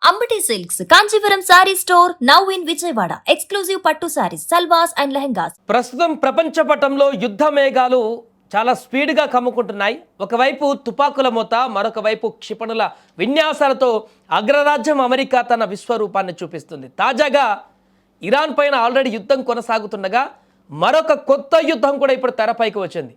Ambati silks Kanchipuram sorry store now in Vijayawada. Exclusive పట్టు saris, సల్వాస్ and lehengas. ప్రస్తుతం ప్రపంచ పటంలో యుద్ధ మేఘాలు చాలా స్పీడ్గా కమ్ముకుంటున్నాయి. ఒకవైపు తుపాకుల మోత, మరొక వైపు క్షిపణుల విన్యాసాలతో అగ్రరాజ్యం అమెరికా తన విశ్వరూపాన్ని చూపిస్తుంది. తాజాగా ఇరాన్ పైన ఆల్రెడీ యుద్ధం కొనసాగుతుండగా మరొక కొత్త యుద్ధం కూడా ఇప్పుడు తెరపైకి వచ్చింది.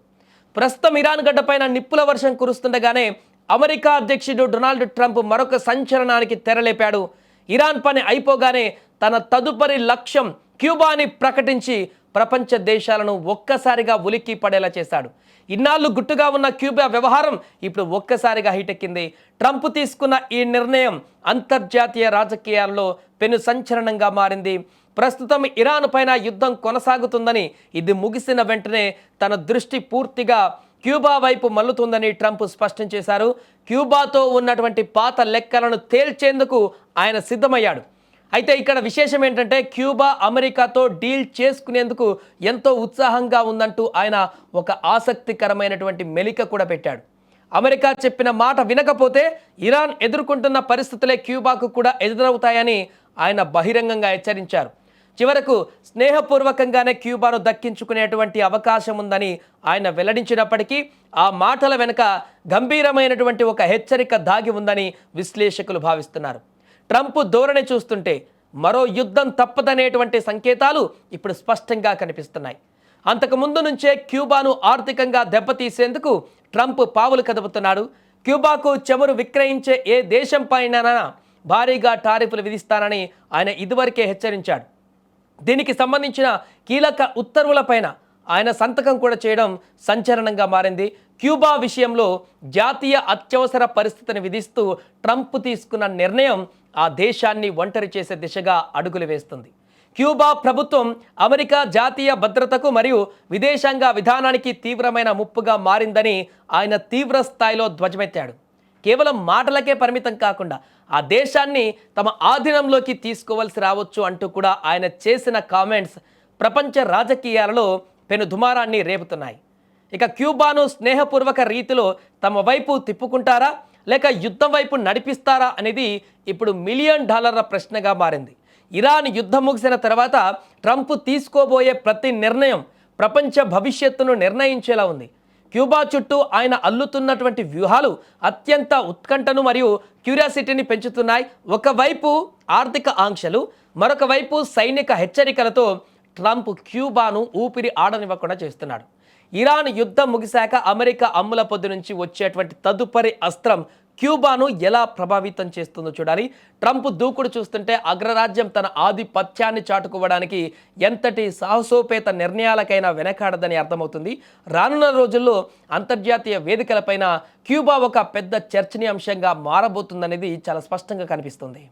ప్రస్తుతం ఇరాన్ గడ్డపైన నిప్పుల వర్షం కురుస్తుండగానే అమెరికా అధ్యక్షుడు డొనాల్డ్ ట్రంప్ మరొక సంచలనానికి తెరలేపాడు. ఇరాన్ పని అయిపోగానే తన తదుపరి లక్ష్యం క్యూబాని ప్రకటించి ప్రపంచ దేశాలను ఒక్కసారిగా ఉలిక్కి పడేలా చేశాడు. ఇన్నాళ్ళు గుట్టుగా ఉన్న క్యూబా వ్యవహారం ఇప్పుడు ఒక్కసారిగా హీటెక్కింది. ట్రంప్ తీసుకున్న ఈ నిర్ణయం అంతర్జాతీయ రాజకీయాల్లో పెను సంచలనంగా మారింది. ప్రస్తుతం ఇరాన్ పైన యుద్ధం కొనసాగుతుందని, ఇది ముగిసిన వెంటనే తన దృష్టి పూర్తిగా క్యూబా వైపు మల్లుతుందని ట్రంప్ స్పష్టం చేశారు. క్యూబాతో ఉన్నటువంటి పాత లెక్కలను తేల్చేందుకు ఆయన సిద్ధమయ్యాడు. అయితే ఇక్కడ విశేషం ఏంటంటే, క్యూబా అమెరికాతో డీల్ చేసుకునేందుకు ఎంతో ఉత్సాహంగా ఉందంటూ ఆయన ఒక ఆసక్తికరమైనటువంటి మెలిక కూడా పెట్టాడు. అమెరికా చెప్పిన మాట వినకపోతే ఇరాన్ ఎదుర్కొంటున్న పరిస్థితులే క్యూబాకు కూడా ఎదురవుతాయని ఆయన బహిరంగంగా హెచ్చరించారు. చివరకు స్నేహపూర్వకంగానే క్యూబాను దక్కించుకునేటువంటి అవకాశం ఉందని ఆయన వెల్లడించినప్పటికీ ఆ మాటల వెనుక గంభీరమైనటువంటి ఒక హెచ్చరిక దాగి ఉందని విశ్లేషకులు భావిస్తున్నారు. ట్రంప్ ధోరణి చూస్తుంటే మరో యుద్ధం తప్పదనేటువంటి సంకేతాలు ఇప్పుడు స్పష్టంగా కనిపిస్తున్నాయి. అంతకుముందు నుంచే క్యూబాను ఆర్థికంగా దెబ్బతీసేందుకు ట్రంప్ పావులు కదుపుతున్నాడు. క్యూబాకు చమురు విక్రయించే ఏ దేశం పైన భారీగా టారిఫ్లు విధిస్తానని ఆయన ఇదివరకే హెచ్చరించాడు. దీనికి సంబంధించిన కీలక ఉత్తర్వులపైన ఆయన సంతకం కూడా చేయడం సంచలనంగా మారింది. క్యూబా విషయంలో జాతీయ అత్యవసర పరిస్థితిని విధిస్తూ ట్రంప్ తీసుకున్న నిర్ణయం ఆ దేశాన్ని ఒంటరి చేసే దిశగా అడుగులు వేస్తుంది. క్యూబా ప్రభుత్వం అమెరికా జాతీయ భద్రతకు మరియు విదేశాంగ విధానానికి తీవ్రమైన ముప్పుగా మారిందని ఆయన తీవ్ర స్థాయిలో ధ్వజమెత్తాడు. కేవలం మాటలకే పరిమితం కాకుండా ఆ దేశాన్ని తమ ఆధీనంలోకి తీసుకోవాల్సి రావచ్చు అంటూ కూడా ఆయన చేసిన కామెంట్స్ ప్రపంచ రాజకీయాలలో పెను దుమారాన్ని రేపుతున్నాయి. ఇక క్యూబాను స్నేహపూర్వక రీతిలో తమ వైపు తిప్పుకుంటారా లేక యుద్ధం వైపు నడిపిస్తారా అనేది ఇప్పుడు $1 మిలియన్ ప్రశ్నగా మారింది. ఇరాన్ యుద్ధం ముగిసిన తర్వాత ట్రంప్ తీసుకోబోయే ప్రతి నిర్ణయం ప్రపంచ భవిష్యత్తును నిర్ణయించేలా ఉంది. క్యూబా చుట్టూ ఆయన అల్లుతున్నటువంటి వ్యూహాలు అత్యంత ఉత్కంఠను మరియు క్యూరియాసిటీని పెంచుతున్నాయి. ఒకవైపు ఆర్థిక ఆంక్షలు, మరొక వైపు సైనిక హెచ్చరికలతో ట్రంప్ క్యూబాను ఊపిరి ఆడనివ్వకుండా చేస్తున్నాడు. ఇరాన్ యుద్ధం ముగిశాక అమెరికా అమ్ముల పొద్దు నుంచి వచ్చేటువంటి తదుపరి అస్త్రం క్యూబాను ఎలా ప్రభావితం చేస్తుందో చూడాలి. ట్రంప్ దూకుడు చూస్తుంటే అగ్రరాజ్యం తన ఆధిపత్యాన్ని చాటుకోవడానికి ఎంతటి సాహసోపేత నిర్ణయాలకైనా వెనకాడదని అర్థమవుతుంది. రానున్న రోజుల్లో అంతర్జాతీయ వేదికలపైన క్యూబా ఒక పెద్ద చర్చనీయాంశంగా మారబోతుందనేది చాలా స్పష్టంగా కనిపిస్తుంది.